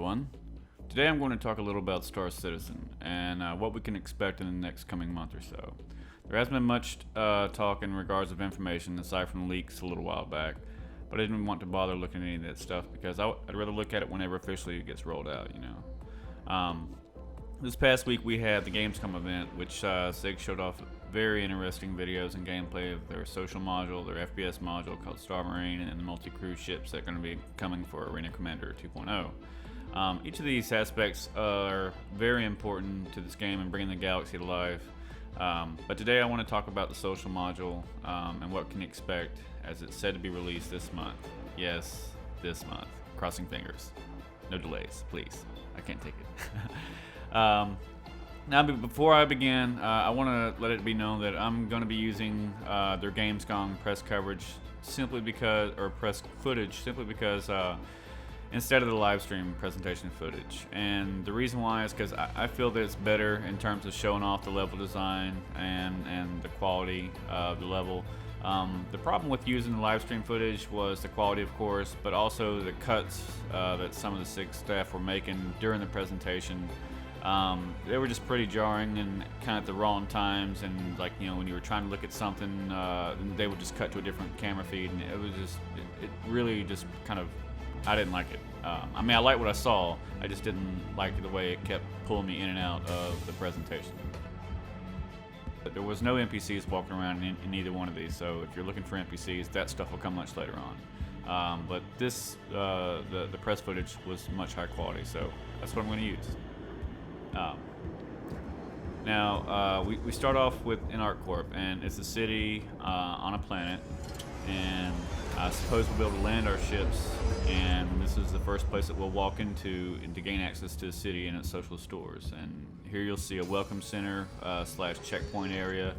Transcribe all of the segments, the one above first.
everyone. Today I'm going to talk a little about Star Citizen and what we can expect in the next coming month or so. There hasn't been much talk in regards of information aside from leaks a little while back, but I didn't want to bother looking at any of that stuff because I'd rather look at it whenever officially it gets rolled out, This past week we had the Gamescom event, which SIG showed off very interesting videos and gameplay of their social module, their FPS module called Star Marine, and the multi-crew ships that are going to be coming for Arena Commander 2.0. Each of these aspects are very important to this game and bringing the galaxy to life. But today I want to talk about the social module and what can you expect as it's said to be released this month. Yes, this month. Crossing fingers. No delays, please. I can't take it. Now, before I begin, I want to let it be known that I'm going to be using their Gamescom press coverage press footage simply because instead of the live stream presentation footage. And the reason why is because I feel that it's better in terms of showing off the level design and the quality of the level. The problem with using the live stream footage was the quality, of course, but also the cuts that some of the SIG staff were making during the presentation. They were just pretty jarring and kind of at the wrong times, and when you were trying to look at something, they would just cut to a different camera feed, and it really just kind of, I didn't like it. I liked what I saw, I just didn't like the way it kept pulling me in and out of the presentation. But there was no NPCs walking around in either one of these, so if you're looking for NPCs, that stuff will come much later on. But this, the press footage was much higher quality, so that's what I'm going to use. Now, we start off with an ArcCorp, and it's a city on a planet, and I suppose we'll be able to land our ships, and this is the first place that we'll walk into to gain access to the city and its social stores. And here you'll see a welcome center / checkpoint area.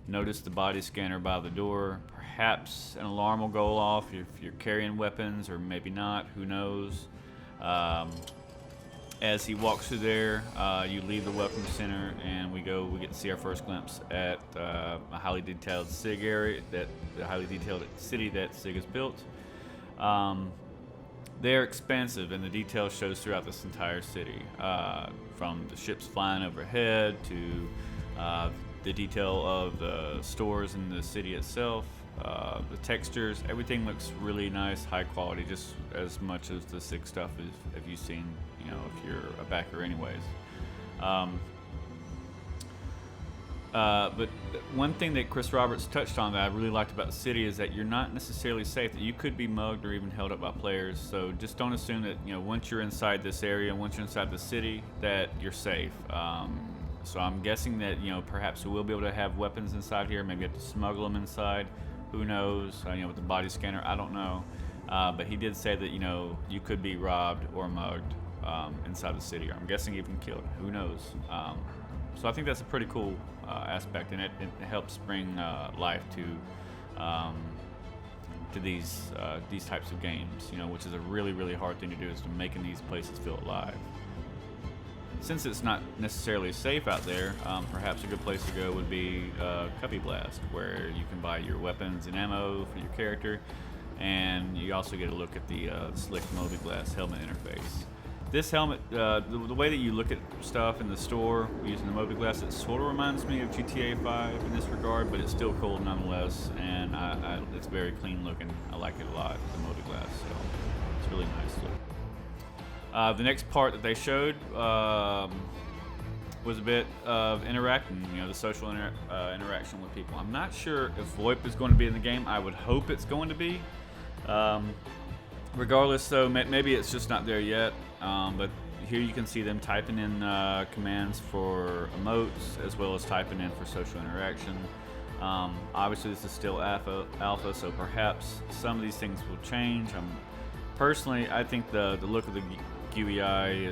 Notice the body scanner by the door. Perhaps an alarm will go off if you're carrying weapons, or maybe not, who knows. As he walks through there, you leave the welcome center, and we get to see our first glimpse at a highly detailed SIG area, the highly detailed city that SIG has built. They're expansive, and the detail shows throughout this entire city, from the ships flying overhead to the detail of the stores in the city itself. The textures, everything looks really nice, high quality, just as much as the SIG stuff have you seen, if you're a backer anyways. But one thing that Chris Roberts touched on that I really liked about the city is that you're not necessarily safe, that you could be mugged or even held up by players. So just don't assume that, once you're inside this area, once you're inside the city, that you're safe. So I'm guessing that, perhaps we will be able to have weapons inside here, maybe have to smuggle them inside. Who knows? With the body scanner, I don't know. But he did say that, you could be robbed or mugged inside the city, or I'm guessing even killed. Who knows? So I think that's a pretty cool aspect, and it helps bring life to these types of games, which is a really, really hard thing to do, is to making these places feel alive. Since it's not necessarily safe out there, perhaps a good place to go would be Cubby Blast, where you can buy your weapons and ammo for your character, and you also get a look at the slick Moby Glass helmet interface. This helmet, the way that you look at stuff in the store using the Moby Glass, it sort of reminds me of GTA 5 in this regard, but it's still cool nonetheless, and it's very clean looking. I like it a lot, the Moby Glass, so it's really nice look. The next part that they showed was a bit of interacting, the social interaction with people. I'm not sure if VoIP is going to be in the game. I would hope it's going to be. Regardless, though, maybe it's just not there yet. But here you can see them typing in commands for emotes, as well as typing in for social interaction. Obviously, this is still alpha, so perhaps some of these things will change. Personally, I think the look of the GUI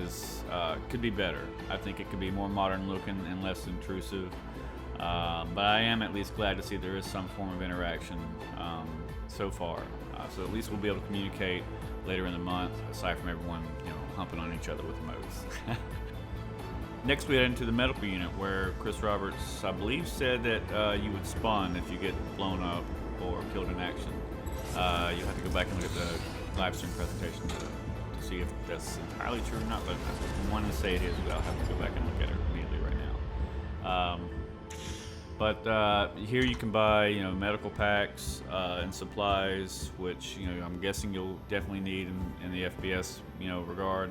could be better. I think it could be more modern looking and less intrusive. But I am at least glad to see there is some form of interaction so far. So at least we'll be able to communicate later in the month, aside from everyone, humping on each other with emotes. Next, we head into the medical unit, where Chris Roberts, I believe, said that you would spawn if you get blown up or killed in action. You'll have to go back and look at the live stream presentation to see if that's entirely true or not, but I want to say it is, but I'll have to go back and look at it immediately right now. But here you can buy, you know, medical packs and supplies, which, you know, I'm guessing you'll definitely need in the FPS, you know, regard.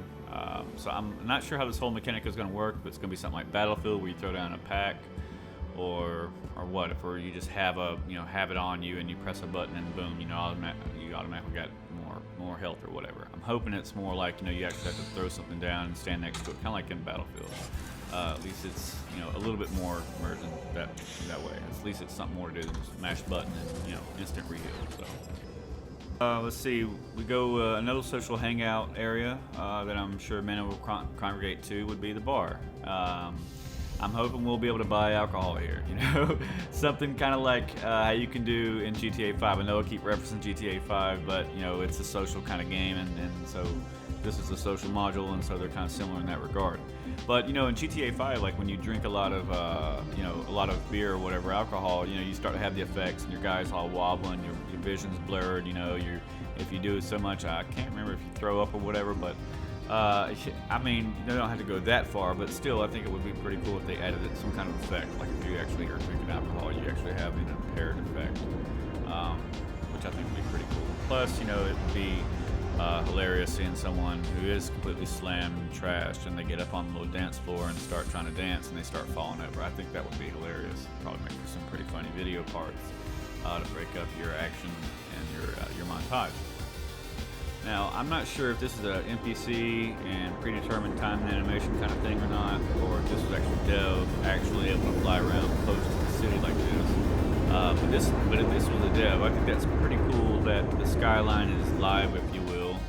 So I'm not sure how this whole mechanic is going to work, but it's going to be something like Battlefield, where you throw down a pack, or what, or you just have it on you and you press a button and boom, you know, you automatically got more health or whatever. I'm hoping it's more like, you know, you actually have to throw something down and stand next to it, kind of like in Battlefield. At least it's, you know, a little bit more immersion that way. At least it's something more to do than just mash button and, you know, instant reheal. So let's see, we go another social hangout area that I'm sure many will congregate to would be the bar. I'm hoping we'll be able to buy alcohol here, you know, something kind of like how you can do in GTA 5. I know I keep referencing GTA 5, but, you know, it's a social kind of game, and so this is a social module, and so they're kind of similar in that regard. But, you know, in GTA 5, like when you drink a lot of, you know, a lot of beer or whatever, alcohol, you know, you start to have the effects, and your guy's all wobbling, your vision's blurred, you know, if you do it so much, I can't remember if you throw up or whatever, but I mean, they don't have to go that far, but still, I think it would be pretty cool if they added some kind of effect. Like if you actually are drinking alcohol, you actually have an impaired effect, which I think would be pretty cool. Plus, you know, it would be hilarious seeing someone who is completely slammed and trashed, and they get up on the little dance floor and start trying to dance, and they start falling over. I think that would be hilarious. Probably make for some pretty funny video parts to break up your action and your montage. Now, I'm not sure if this is an NPC and predetermined time and animation kind of thing or not, or if this was actually dev actually able to fly around close to the city like this. But if this was a dev, I think that's pretty cool that the skyline is live, if you will,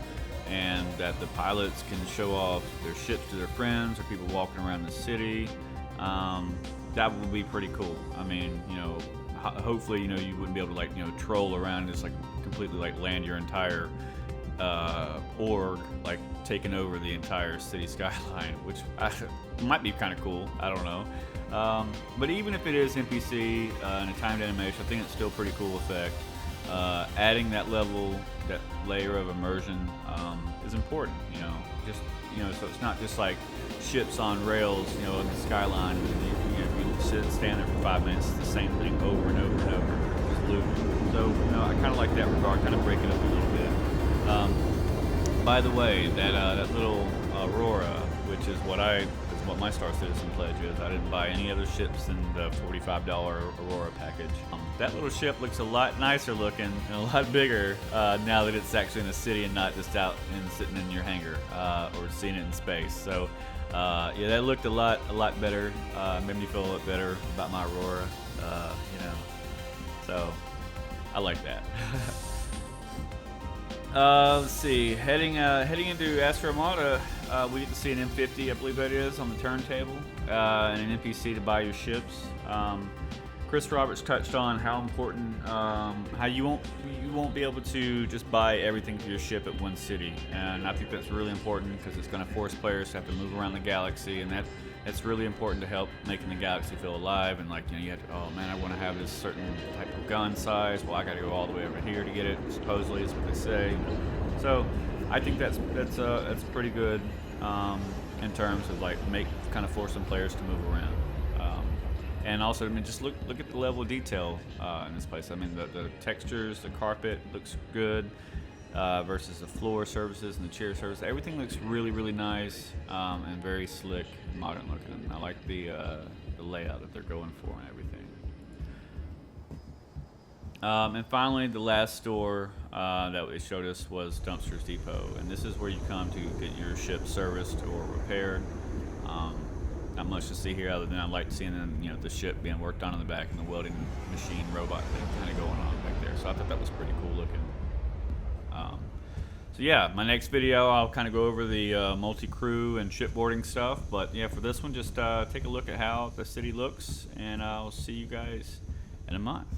and that the pilots can show off their ships to their friends or people walking around the city. That would be pretty cool. I mean, you know, hopefully, you know, you wouldn't be able to, like, you know, troll around and just like completely like land your entire org, like taking over the entire city skyline, which might be kind of cool. I don't know. But even if it is NPC and a timed animation, I think it's still a pretty cool effect. Adding that layer of immersion is important. You know, just, you know, so it's not just like ships on rails, you know, in the skyline. If you stand there for 5 minutes, it's the same thing over and over and over, just looping. So, you know, I kind of like that regard, kind of break it up a little bit. By the way, that little Aurora, which is what my Star Citizen pledge is. I didn't buy any other ships in the $45 Aurora package. That little ship looks a lot nicer looking and a lot bigger now that it's actually in the city and not just out and sitting in your hangar or seeing it in space. So yeah, that looked a lot better. Made me feel a lot better about my Aurora. You know, so I like that. Let's see. Heading into Astra Armada, we get to see an M50, I believe that is, on the turntable, and an NPC to buy your ships. Chris Roberts touched on how important, how you won't be able to just buy everything for your ship at one city, and I think that's really important because it's going to force players to have to move around the galaxy, and that's really important to help making the galaxy feel alive. And like, you know, you have to, oh man, I want to have this certain type of gun size. Well, I got to go all the way over here to get it. Supposedly, is what they say. So, I think that's pretty good in terms of like kind of forcing players to move around. And also, I mean, just look at the level of detail in this place. I mean, the textures, the carpet looks good versus the floor surfaces and the chair surfaces. Everything looks really nice and very slick, and modern looking. I like the layout that they're going for and everything. And finally, the last store that they showed us was Dumpsters Depot, and this is where you come to get your ship serviced or repaired. Not much to see here other than I like seeing the ship being worked on in the back and the welding machine robot thing kind of going on back there. So I thought that was pretty cool looking. So yeah, my next video I'll kind of go over the multi-crew and shipboarding stuff. But yeah, for this one, just take a look at how the city looks, and I'll see you guys in a month.